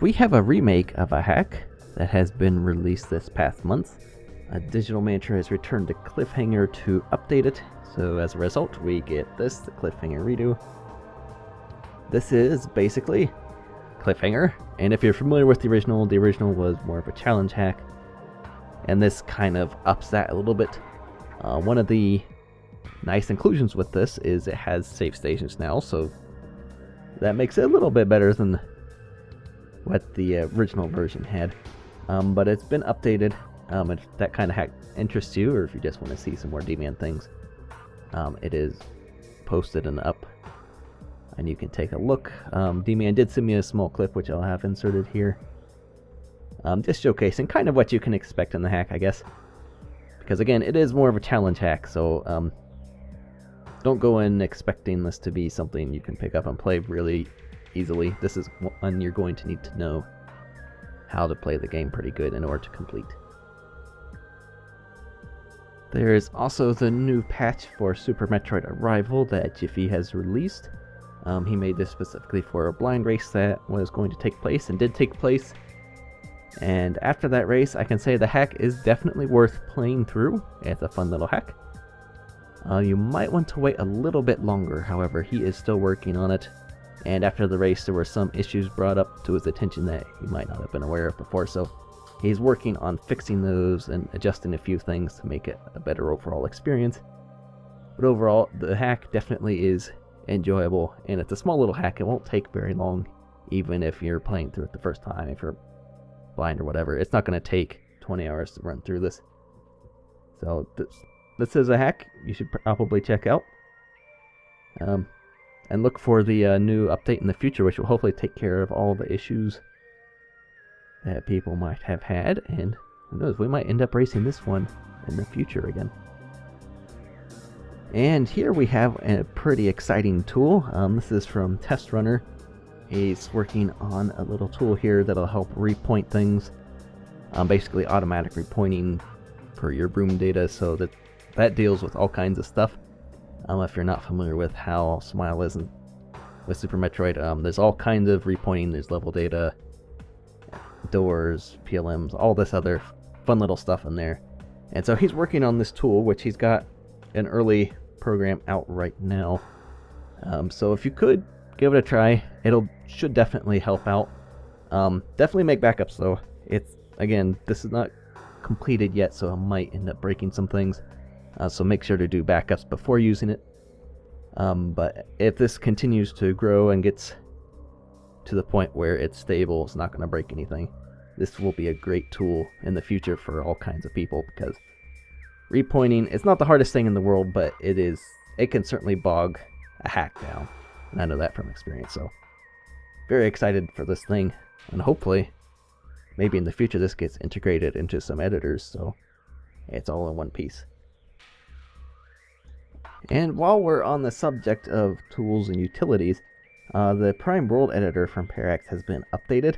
we have a remake of a hack that has been released this past month. A digital manager has returned to Cliffhanger to update it, so as a result we get this, the Cliffhanger redo. This is basically Cliffhanger, and if you're familiar with the original was more of a challenge hack, and this kind of ups that a little bit. One of the nice inclusions with this is it has save stations now, so that makes it a little bit better than what the original version had. But it's been updated. If that kind of hack interests you, or if you just want to see some more D-Man things, it is posted and up, and you can take a look. D-Man did send me a small clip, which I'll have inserted here, just showcasing kind of what you can expect in the hack, I guess. Because again, it is more of a challenge hack, so don't go in expecting this to be something you can pick up and play really easily. This is one you're going to need to know how to play the game pretty good in order to complete. There is also the new patch for Super Metroid Arrival that Jiffy has released. He made this specifically for a blind race that was going to take place and did take place. And after that race, I can say the hack is definitely worth playing through. It's a fun little hack. You might want to wait a little bit longer, however, he is still working on it. And after the race, there were some issues brought up to his attention that he might not have been aware of before, so he's working on fixing those and adjusting a few things to make it a better overall experience. But overall, the hack definitely is enjoyable, and it's a small little hack. It won't take very long, even if you're playing through it the first time, if you're blind or whatever. It's not going to take 20 hours to run through this. So this is a hack you should probably check out. And look for the new update in the future, which will hopefully take care of all the issues that people might have had, and who knows, we might end up racing this one in the future again. And here we have a pretty exciting tool. This is from Test Runner. He's working on a little tool here that'll help repoint things. Basically automatic repointing for your broom data, so that deals with all kinds of stuff. If you're not familiar with how Smile is with Super Metroid, there's all kinds of repointing. There's level data, doors, PLMs, all this other fun little stuff in there. And so he's working on this tool, which he's got an early program out right now. So if you could give it a try, should definitely help out. Definitely make backups though. Again, this is not completed yet, so I might end up breaking some things. So make sure to do backups before using it. But if this continues to grow and gets to the point where it's stable, it's not going to break anything, this will be a great tool in the future for all kinds of people, because repointing, it's not the hardest thing in the world, but it can certainly bog a hack down. And I know that from experience, so very excited for this thing. And hopefully, maybe in the future this gets integrated into some editors, so it's all in one piece. And while we're on the subject of tools and utilities, the Prime World Editor from Parax has been updated.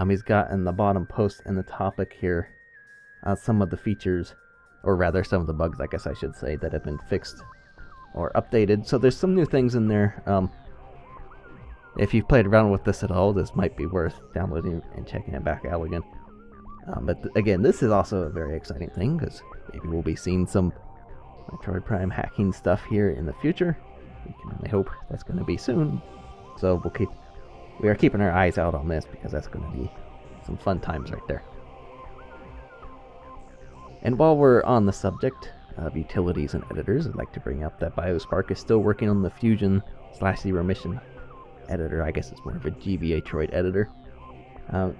He's got in the bottom post in the topic here some of the features, or rather some of the bugs, I guess I should say, that have been fixed or updated. So there's some new things in there. If you've played around with this at all, this might be worth downloading and checking it back out again. But again, this is also a very exciting thing, because maybe we'll be seeing some Metroid Prime hacking stuff here in the future. We can only hope that's going to be soon. So we are keeping our eyes out on this, because that's going to be some fun times right there. And while we're on the subject of utilities and editors, I'd like to bring up that BioSpark is still working on the Fusion/Zero Mission editor. I guess it's more of a GBA-troid editor.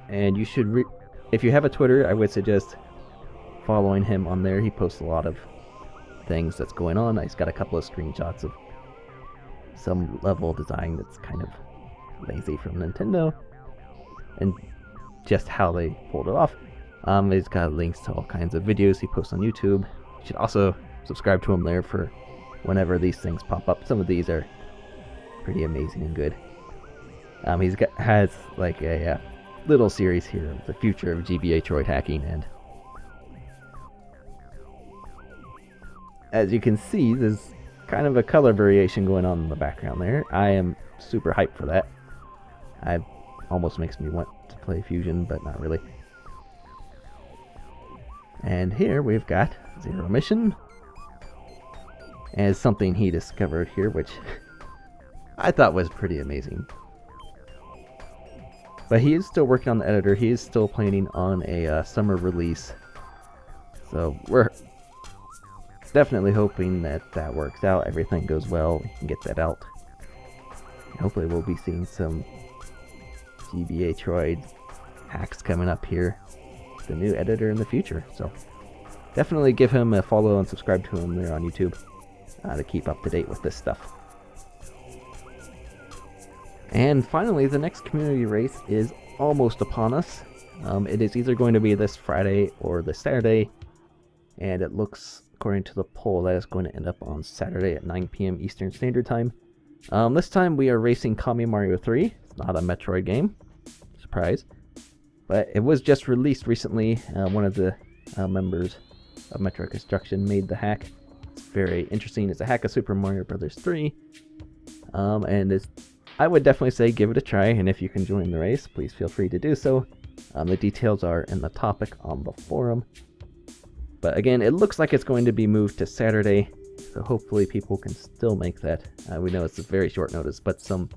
And you should, if you have a Twitter, I would suggest following him on there. He posts a lot of things that's going on. He's got a couple of screenshots of some level design that's kind of lazy from Nintendo, and just how they pulled it off. He's got links to all kinds of videos he posts on YouTube. You should also subscribe to him there for whenever these things pop up. Some of these are pretty amazing and good. Has like a little series here of the future of GBA-troid hacking, and as you can see, there's kind of a color variation going on in the background there. I am super hyped for that. I've almost makes me want to play Fusion, but not really. And here we've got Zero Mission as something he discovered here, which I thought was pretty amazing. But he is still working on the editor. He is still planning on a summer release. So we're definitely hoping that that works out. Everything goes well. We can get that out. And hopefully we'll be seeing some GBA Metroid hacks coming up here. The new editor in the future. So definitely give him a follow and subscribe to him there on YouTube to keep up to date with this stuff. And finally, the next community race is almost upon us. It is either going to be this Friday or this Saturday, and it looks, according to the poll, that it's going to end up on Saturday at 9 p.m. Eastern Standard Time. This time we are racing Kami Mario 3. It's not a Metroid game. Surprise. But it was just released recently. One of the members of MetroidConstruction made the hack. It's very interesting. It's a hack of Super Mario Bros. 3. And I would definitely say give it a try, and if you can join the race, please feel free to do so. The details are in the topic on the forum. But again, it looks like it's going to be moved to Saturday, so hopefully people can still make that. We know it's a very short notice, but some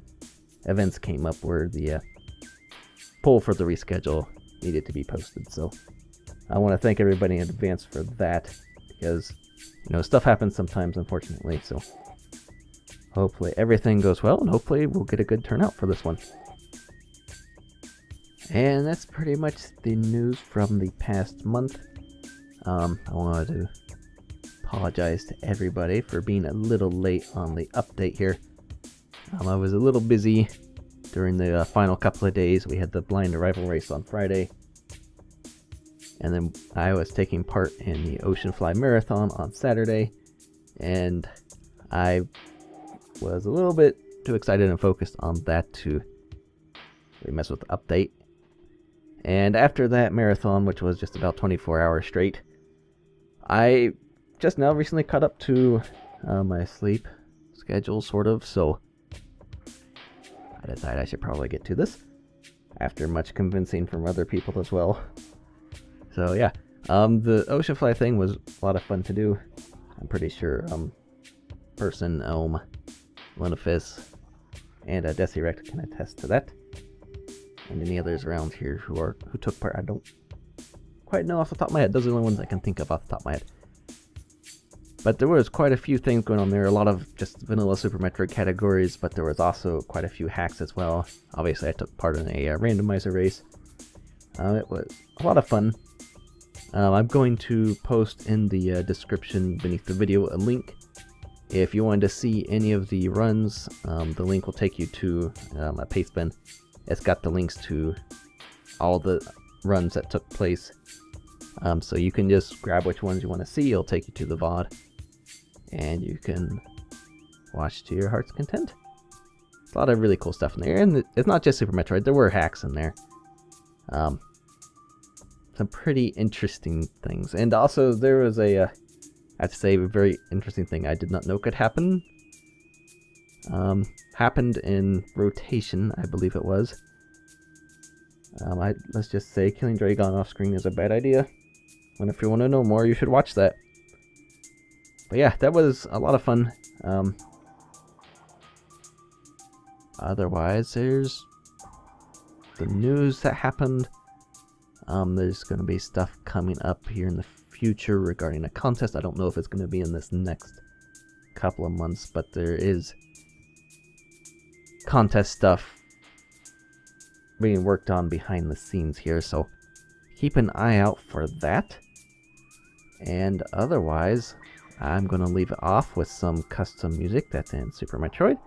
events came up where the poll for the reschedule needed to be posted. So I want to thank everybody in advance for that, because stuff happens sometimes, unfortunately. So hopefully everything goes well, and hopefully we'll get a good turnout for this one. And that's pretty much the news from the past month. I wanted to apologize to everybody for being a little late on the update here. I was a little busy during the final couple of days. We had the blind arrival race on Friday, and then I was taking part in the Ocean Fly Marathon on Saturday, and I was a little bit too excited and focused on that to really mess with the update. And after that marathon, which was just about 24 hours straight, I just now recently caught up to my sleep schedule, sort of, so I decided I should probably get to this after much convincing from other people as well. So yeah, the Ocean Fly thing was a lot of fun to do. I'm pretty sure Person, Lenifis, and Desirect can attest to that, and any others around here who took part. I don't quite know off the top of my head. Those are the only ones I can think of off the top of my head. But there was quite a few things going on there. A lot of just vanilla Super Metroid categories, but there was also quite a few hacks as well. Obviously, I took part in a randomizer race. It was a lot of fun. I'm going to post in the description beneath the video a link. If you wanted to see any of the runs, the link will take you to a pastebin. It's got the links to all the runs that took place. So you can just grab which ones you want to see. It'll take you to the VOD, and you can watch to your heart's content. There's a lot of really cool stuff in there, and it's not just Super Metroid. There were hacks in there. Some pretty interesting things. And also there was I have to say, a very interesting thing I did not know could happen. Happened in rotation, I believe it was. Let's just say killing Dragon off screen is a bad idea. And if you want to know more, you should watch that. But yeah, that was a lot of fun. Otherwise, there's the news that happened. There's going to be stuff coming up here in the future regarding a contest. I don't know if it's going to be in this next couple of months, but there is contest stuff being worked on behind the scenes here, so keep an eye out for that. And otherwise, I'm going to leave it off with some custom music that's in Super Metroid,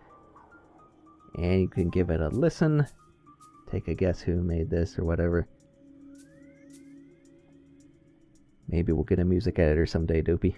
and you can give it a listen, take a guess who made this or whatever. Maybe we'll get a music editor someday, Dopey.